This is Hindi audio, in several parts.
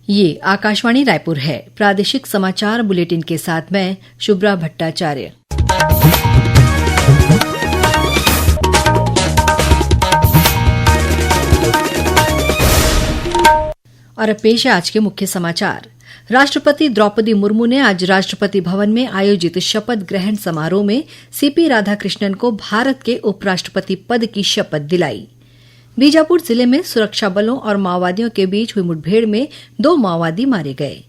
ये आकाशवाणी रायपुर है। प्रादेशिक समाचार बुलेटिन के साथ मैं शुभ्रा भट्टाचार्य। और अब पेश है आज के मुख्य समाचार। राष्ट्रपति द्रौपदी मुर्मू ने आज राष्ट्रपति भवन में आयोजित शपथ ग्रहण समारोह में सीपी राधाकृष्णन को भारत के उपराष्ट्रपति पद की शपथ दिलाई। बीजापुर जिले में सुरक्षा बलों और माओवादियों के बीच हुई मुठभेड़ में 2 माओवादी मारे गए।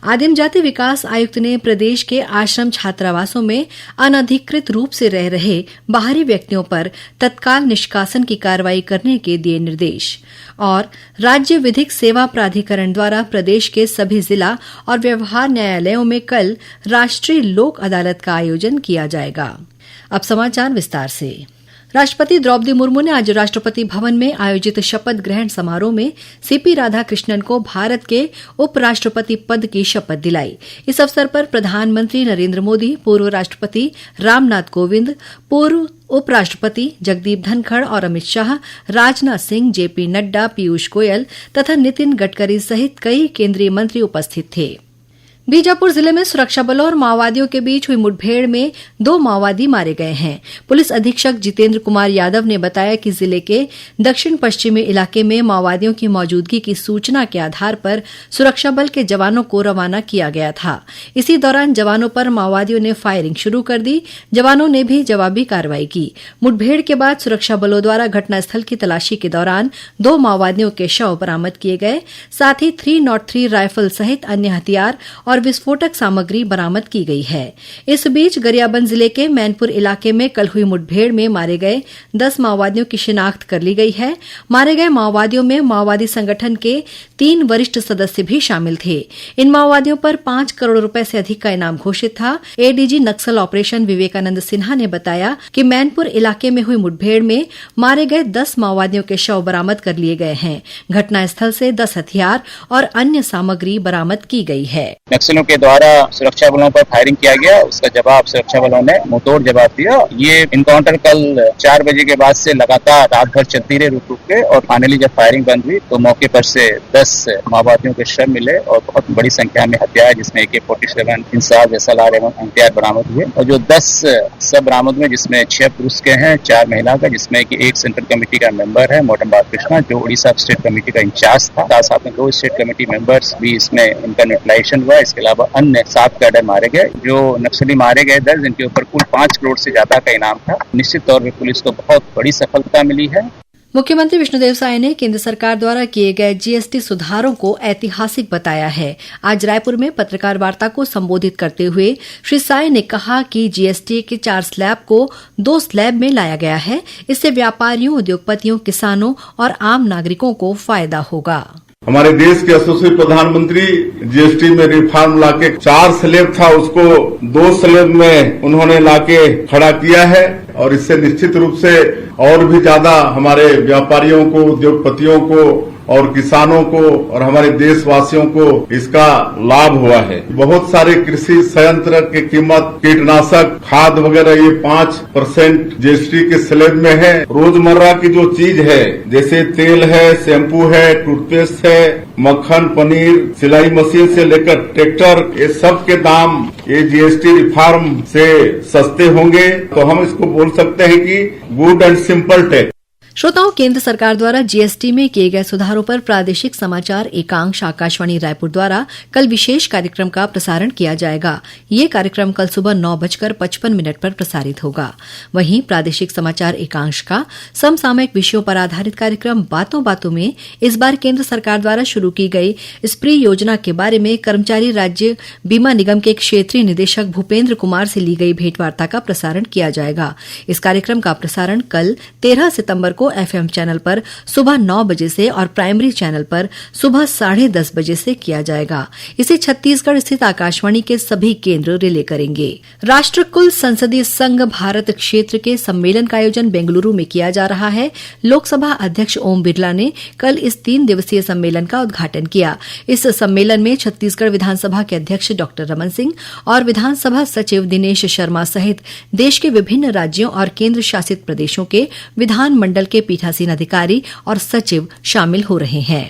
आदिम जाति विकास आयुक्त ने प्रदेश के आश्रम छात्रावासों में अनधिकृत रूप से रह रहे बाहरी व्यक्तियों पर तत्काल निष्कासन की कार्रवाई करने के दिए निर्देश। और राज्य विधिक सेवा प्राधिकरण द्वारा प्रदेश के सभी जिला और व्यवहार न्यायालयों में कल राष्ट्रीय लोक अदालत का आयोजन किया जाएगा। अब समाचार विस्तार से। राष्ट्रपति द्रौपदी मुर्मू ने आज राष्ट्रपति भवन में आयोजित शपथ ग्रहण समारोह में सीपी राधाकृष्णन को भारत के उपराष्ट्रपति पद की शपथ दिलाई। इस अवसर पर प्रधानमंत्री नरेंद्र मोदी, पूर्व राष्ट्रपति रामनाथ कोविंद, पूर्व उपराष्ट्रपति जगदीप धनखड़ और अमित शाह, राजनाथ सिंह, जेपी नड्डा, पीयूष गोयल तथा नितिन गडकरी सहित कई केंद्रीय मंत्री उपस्थित थे। बीजापुर जिले में सुरक्षा बलों और माओवादियों के बीच हुई मुठभेड़ में 2 माओवादी मारे गए हैं। पुलिस अधीक्षक जितेंद्र कुमार यादव ने बताया कि जिले के दक्षिण पश्चिमी इलाके में माओवादियों की मौजूदगी की सूचना के आधार पर सुरक्षा बल के जवानों को रवाना किया गया था। इसी दौरान जवानों पर माओवादियों ने फायरिंग शुरू कर दी। जवानों ने भी जवाबी कार्रवाई की। मुठभेड़ के बाद सुरक्षा बलों द्वारा घटनास्थल की तलाशी के दौरान 2 माओवादियों के शव बरामद किए गए। साथ ही 303 राइफल सहित अन्य हथियार और विस्फोटक सामग्री बरामद की गई है। इस बीच गरियाबंद जिले के मैनपुर इलाके में कल हुई मुठभेड़ में मारे गए 10 माओवादियों की शिनाख्त कर ली गई है। मारे गए माओवादियों में माओवादी संगठन के 3 वरिष्ठ सदस्य भी शामिल थे। इन माओवादियों पर 5 करोड़ रुपए से अधिक का इनाम घोषित था। एडीजी नक्सल ऑपरेशन विवेकानंद सिन्हा ने बताया कि मैनपुर इलाके में हुई मुठभेड़ में मारे गए 10 माओवादियों के शव बरामद कर लिए गए हैं। घटनास्थल से 10 हथियार और अन्य सामग्री बरामद की गई है। नक्सलियों के द्वारा सुरक्षा बलों पर फायरिंग किया गया, उसका जवाब सुरक्षा बलों ने मुंहतोड़ जवाब दिया। ये इनकाउंटर कल 4 बजे के बाद से लगातार रात भर चलती रही रुक के, और फाइनली जब फायरिंग बंद हुई तो मौके पर से 10 माओवादियों के शव मिले और बहुत बड़ी संख्या में हथियार जिसमें AK-47, इंसास, SLR एवं हथियार बरामद हुए। और जो 10 सब बरामद हुए जिसमें 6 पुरुष के हैं, 4 महिला का, जिसमें कि एक सेंट्रल कमेटी का मेंबर है मोटम बालकृष्णा जो उड़ीसा स्टेट कमेटी का इंचार्ज था। साथ में 2 स्टेट कमेटी मेंबर्स भी इसमें इनका न्यूट्रलाइजेशन हुआ। इसके अलावा अन्य 7 कैडर मारे गए। जो नक्सली मारे गए 10, जिनके ऊपर कुल 5 करोड़ से ज्यादा का इनाम था। निश्चित तौर पर पुलिस को बहुत बड़ी सफलता मिली है। मुख्यमंत्री विष्णुदेव साय ने केंद्र सरकार द्वारा किए गए जीएसटी सुधारों को ऐतिहासिक बताया है। आज रायपुर में पत्रकार वार्ता को संबोधित करते हुए श्री साय ने कहा कि जीएसटी के 4 स्लैब को 2 स्लैब में लाया गया है। इससे व्यापारियों, उद्योगपतियों, किसानों और आम नागरिकों को फायदा होगा। हमारे देश के यशस्वी प्रधानमंत्री जीएसटी में रिफॉर्म लाके 4 स्लैब था उसको 2 स्लैब में उन्होंने लाके खड़ा किया है, और इससे निश्चित रूप से और भी ज्यादा हमारे व्यापारियों को, उद्योगपतियों को और किसानों को और हमारे देशवासियों को इसका लाभ हुआ है। बहुत सारे कृषि संयंत्र की कीमत, कीटनाशक, खाद वगैरह ये 5% जीएसटी के स्लैब में है। रोजमर्रा की जो चीज है जैसे तेल है, शैम्पू है, टूथपेस्ट है, मक्खन, पनीर, सिलाई मशीन से लेकर ट्रैक्टर, ये सब के दाम ये जीएसटी रिफॉर्म से सस्ते होंगे। तो हम इसको बोल सकते हैं कि गुड एंड सिंपल टैक्स। श्रोताओं, केंद्र सरकार द्वारा जीएसटी में किए गए सुधारों पर प्रादेशिक समाचार एकांश आकाशवाणी रायपुर द्वारा कल विशेष कार्यक्रम का प्रसारण किया जाएगा। ये कार्यक्रम कल सुबह 9:55 पर प्रसारित होगा। वहीं प्रादेशिक समाचार एकांश का समसामयिक विषयों पर आधारित कार्यक्रम बातों बातों में इस बार केंद्र सरकार द्वारा शुरू की गई स्प्री योजना के बारे में कर्मचारी राज्य बीमा निगम के क्षेत्रीय निदेशक भूपेंद्र कुमार से ली गई भेंटवार्ता का प्रसारण किया जाएगा। इस कार्यक्रम का प्रसारण कल 13 सितंबर को FM चैनल पर सुबह 9 बजे से और प्राइमरी चैनल पर सुबह 10:30 बजे से किया जाएगा। इसे छत्तीसगढ़ स्थित आकाशवाणी के सभी केंद्र रिले करेंगे। राष्ट्रकुल संसदीय संघ भारत क्षेत्र के सम्मेलन का आयोजन बेंगलुरु में किया जा रहा है। लोकसभा अध्यक्ष ओम बिरला ने कल इस 3 दिवसीय सम्मेलन का उद्घाटन किया। इस सम्मेलन में छत्तीसगढ़ विधानसभा के अध्यक्ष डॉ रमन सिंह और विधानसभा सचिव दिनेश शर्मा सहित देश के विभिन्न राज्यों और केंद्र शासित प्रदेशों के विधानमंडल के पीठासीन अधिकारी और सचिव शामिल हो रहे हैं।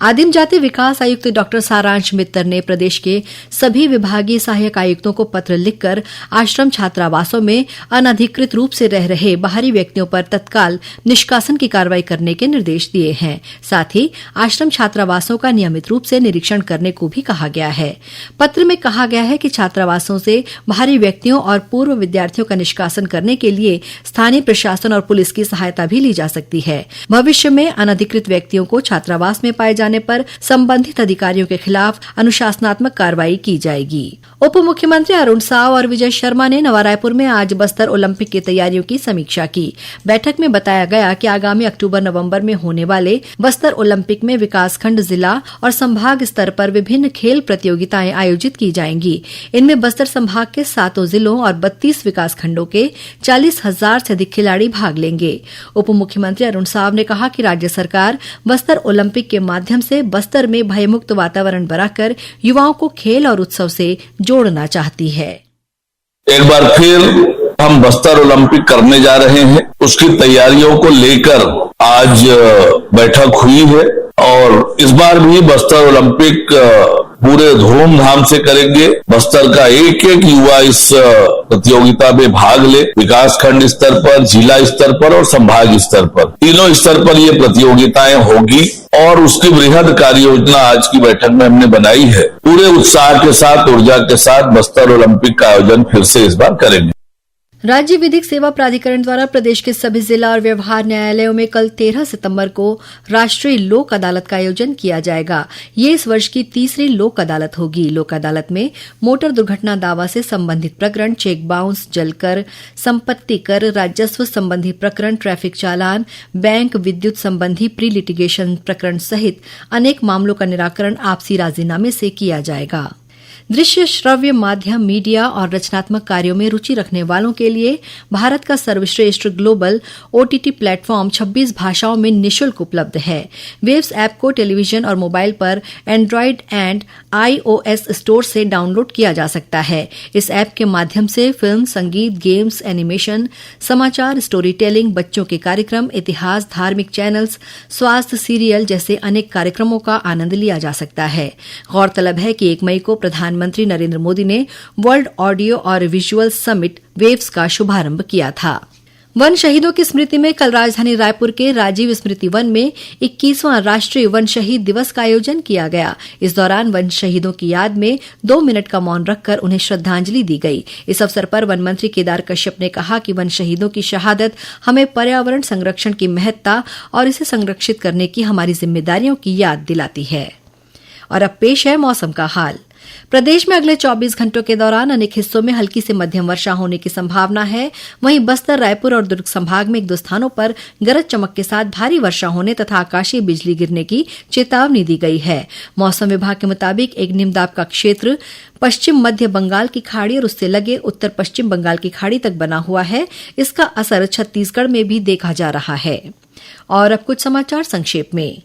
आदिम जाति विकास आयुक्त डॉक्टर सारांश मित्तर ने प्रदेश के सभी विभागीय सहायक आयुक्तों को पत्र लिखकर आश्रम छात्रावासों में अनधिकृत रूप से रह रहे बाहरी व्यक्तियों पर तत्काल निष्कासन की कार्रवाई करने के निर्देश दिए हैं। साथ ही आश्रम छात्रावासों का नियमित रूप से निरीक्षण करने को भी कहा गया है। पत्र में कहा गया है कि छात्रावासों से बाहरी व्यक्तियों और पूर्व विद्यार्थियों का निष्कासन करने के लिए स्थानीय प्रशासन और पुलिस की सहायता भी ली जा सकती है। भविष्य में अनधिकृत व्यक्तियों को छात्रावास में पाए जाने पर संबंधित अधिकारियों के खिलाफ अनुशासनात्मक कार्रवाई की जाएगी। उप मुख्यमंत्री अरुण साव और विजय शर्मा ने नवा रायपुर में आज बस्तर ओलंपिक की तैयारियों की समीक्षा की। बैठक में बताया गया कि आगामी अक्टूबर-नवंबर में होने वाले बस्तर ओलंपिक में विकासखंड, जिला और संभाग स्तर पर विभिन्न खेल प्रतियोगिताएं आयोजित की जाएंगी। इनमें बस्तर संभाग के 7 जिलों और 32 विकासखंडों के 40,000 से अधिक खिलाड़ी भाग लेंगे। उप मुख्यमंत्री अरुण साव ने कहा कि राज्य सरकार बस्तर ओलंपिक के माध्यम से बस्तर में भयमुक्त वातावरण बनाकर युवाओं को खेल और उत्सव से जोड़ना चाहती है। एक बार फिर हम बस्तर ओलंपिक करने जा रहे हैं, उसकी तैयारियों को लेकर आज बैठक हुई है और इस बार भी बस्तर ओलंपिक पूरे धूमधाम से करेंगे। बस्तर का एक एक युवा इस प्रतियोगिता में भाग ले, विकास खंड स्तर पर, जिला स्तर पर और संभाग स्तर पर, तीनों स्तर पर ये प्रतियोगिताएं होगी और उसकी बृहद कार्य योजना आज की बैठक में हमने बनाई है। पूरे उत्साह के साथ, ऊर्जा के साथ बस्तर ओलंपिक का आयोजन फिर से इस बार करेंगे। राज्य विधिक सेवा प्राधिकरण द्वारा प्रदेश के सभी जिला और व्यवहार न्यायालयों में कल 13 सितंबर को राष्ट्रीय लोक अदालत का आयोजन किया जाएगा। ये इस वर्ष की तीसरी लोक अदालत होगी। लोक अदालत में मोटर दुर्घटना दावा से संबंधित प्रकरण, चेक बाउंस, जलकर, संपत्ति कर, राजस्व संबंधी प्रकरण, ट्रैफिक चालान, बैंक, विद्युत संबंधी प्री लिटिगेशन प्रकरण सहित अनेक मामलों का निराकरण आपसी राजीनामे से किया जाएगा। दृश्य श्रव्य माध्यम, मीडिया और रचनात्मक कार्यों में रुचि रखने वालों के लिए भारत का सर्वश्रेष्ठ ग्लोबल ओटीटी प्लेटफॉर्म 26 भाषाओं में निःशुल्क उपलब्ध है। वेव्स ऐप को टेलीविजन और मोबाइल पर एंड्रॉयड एंड iOS स्टोर से डाउनलोड किया जा सकता है। इस ऐप के माध्यम से फिल्म, संगीत, गेम्स, एनिमेशन, समाचार, स्टोरी टेलिंग, बच्चों के कार्यक्रम, इतिहास, धार्मिक चैनल्स, स्वास्थ्य, सीरियल जैसे अनेक कार्यक्रमों का आनंद लिया जा सकता है। गौरतलब है कि 1 मई को प्रधानमंत्री नरेंद्र मोदी ने वर्ल्ड ऑडियो और विजुअल समिट वेव्स का शुभारंभ किया था। वन शहीदों की स्मृति में कल राजधानी रायपुर के राजीव स्मृति वन में 21वां राष्ट्रीय वन शहीद दिवस का आयोजन किया गया। इस दौरान वन शहीदों की याद में 2 मिनट का मौन रखकर उन्हें श्रद्धांजलि दी गई। इस अवसर पर वन मंत्री केदार कश्यप ने कहा कि वन शहीदों की शहादत हमें पर्यावरण संरक्षण की महत्ता और इसे संरक्षित करने की हमारी जिम्मेदारियों की याद दिलाती है। और अब पेश है मौसम का हाल। प्रदेश में अगले 24 घंटों के दौरान अनेक हिस्सों में हल्की से मध्यम वर्षा होने की संभावना है। वहीं बस्तर, रायपुर और दुर्ग संभाग में 1-2 स्थानों पर गरज चमक के साथ भारी वर्षा होने तथा आकाशीय बिजली गिरने की चेतावनी दी गई है। मौसम विभाग के मुताबिक एक निम्नदाब का क्षेत्र पश्चिम मध्य बंगाल की खाड़ी और उससे लगे उत्तर पश्चिम बंगाल की खाड़ी तक बना हुआ है। इसका असर छत्तीसगढ़ में भी देखा जा रहा है। और अब कुछ समाचार संक्षेप में।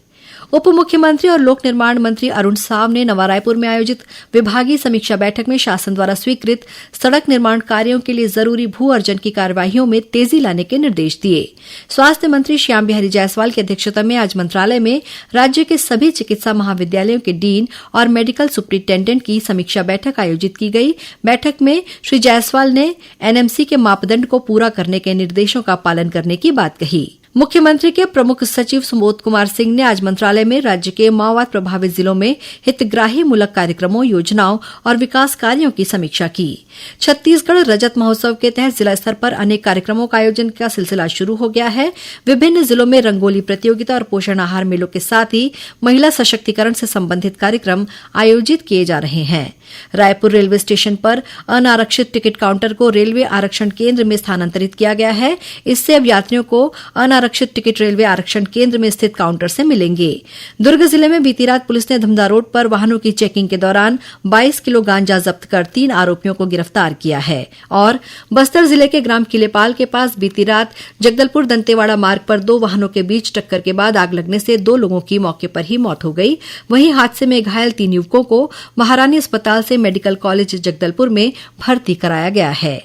उप मुख्यमंत्री और लोक निर्माण मंत्री अरुण साव ने नवा रायपुर में आयोजित विभागीय समीक्षा बैठक में शासन द्वारा स्वीकृत सड़क निर्माण कार्यों के लिए जरूरी भू अर्जन की कार्यवाहियों में तेजी लाने के निर्देश दिए। स्वास्थ्य मंत्री श्याम बिहारी जायसवाल की अध्यक्षता में आज मंत्रालय में राज्य के सभी चिकित्सा महाविद्यालयों के डीन और मेडिकल सुपरिंटेंडेंट की समीक्षा बैठक आयोजित की गई। बैठक में श्री जायसवाल ने एनएमसी के मापदंड को पूरा करने के निर्देशों का पालन करने की बात कही। मुख्यमंत्री के प्रमुख सचिव सुबोध कुमार सिंह ने आज मंत्रालय में राज्य के माओवाद प्रभावित जिलों में हितग्राही मूलक कार्यक्रमों, योजनाओं और विकास कार्यों की समीक्षा की। छत्तीसगढ़ रजत महोत्सव के तहत जिला स्तर पर अनेक कार्यक्रमों का आयोजन का सिलसिला शुरू हो गया है। विभिन्न जिलों में रंगोली प्रतियोगिता और पोषण आहार मेलों के साथ ही महिला सशक्तिकरण से संबंधित कार्यक्रम आयोजित किए जा रहे हैं। रायपुर रेलवे स्टेशन पर अनारक्षित टिकट काउंटर को रेलवे आरक्षण केंद्र में स्थानांतरित किया गया है। इससे अब यात्रियों को अनारक्षित टिकट रेलवे आरक्षण केंद्र में स्थित काउंटर से मिलेंगे। दुर्ग जिले में बीती रात पुलिस ने धमदा रोड पर वाहनों की चेकिंग के दौरान 22 किलो गांजा जब्त कर 3 आरोपियों को गिरफ्तार किया है। और बस्तर जिले के ग्राम किलेपाल के पास बीती रात जगदलपुर दंतेवाड़ा मार्ग पर 2 वाहनों के बीच टक्कर के बाद आग लगने से 2 लोगों की मौके पर ही मौत हो गई। वहीं हादसे में घायल 3 युवकों को महारानी अस्पताल से मेडिकल कॉलेज जगदलपुर में भर्ती कराया गया है।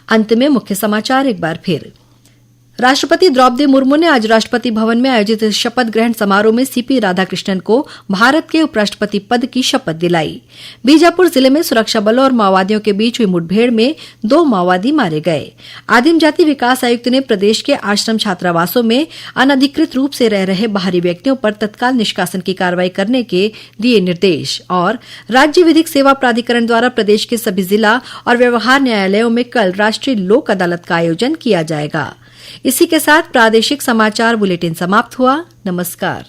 अंत में मुख्य समाचार एक बार फिर। राष्ट्रपति द्रौपदी मुर्मू ने आज राष्ट्रपति भवन में आयोजित शपथ ग्रहण समारोह में सीपी राधाकृष्णन को भारत के उपराष्ट्रपति पद की शपथ दिलाई। बीजापुर जिले में सुरक्षा बलों और माओवादियों के बीच हुई मुठभेड़ में 2 माओवादी मारे गए। आदिम जाति विकास आयुक्त ने प्रदेश के आश्रम छात्रावासों में अनधिकृत रूप से रह रहे बाहरी व्यक्तियों पर तत्काल निष्कासन की कार्रवाई करने के दिए निर्देश। और राज्य विधिक सेवा प्राधिकरण द्वारा प्रदेश के सभी जिला और व्यवहार न्यायालयों में कल राष्ट्रीय लोक अदालत का आयोजन किया जाएगा। इसी के साथ प्रादेशिक समाचार बुलेटिन समाप्त हुआ। नमस्कार।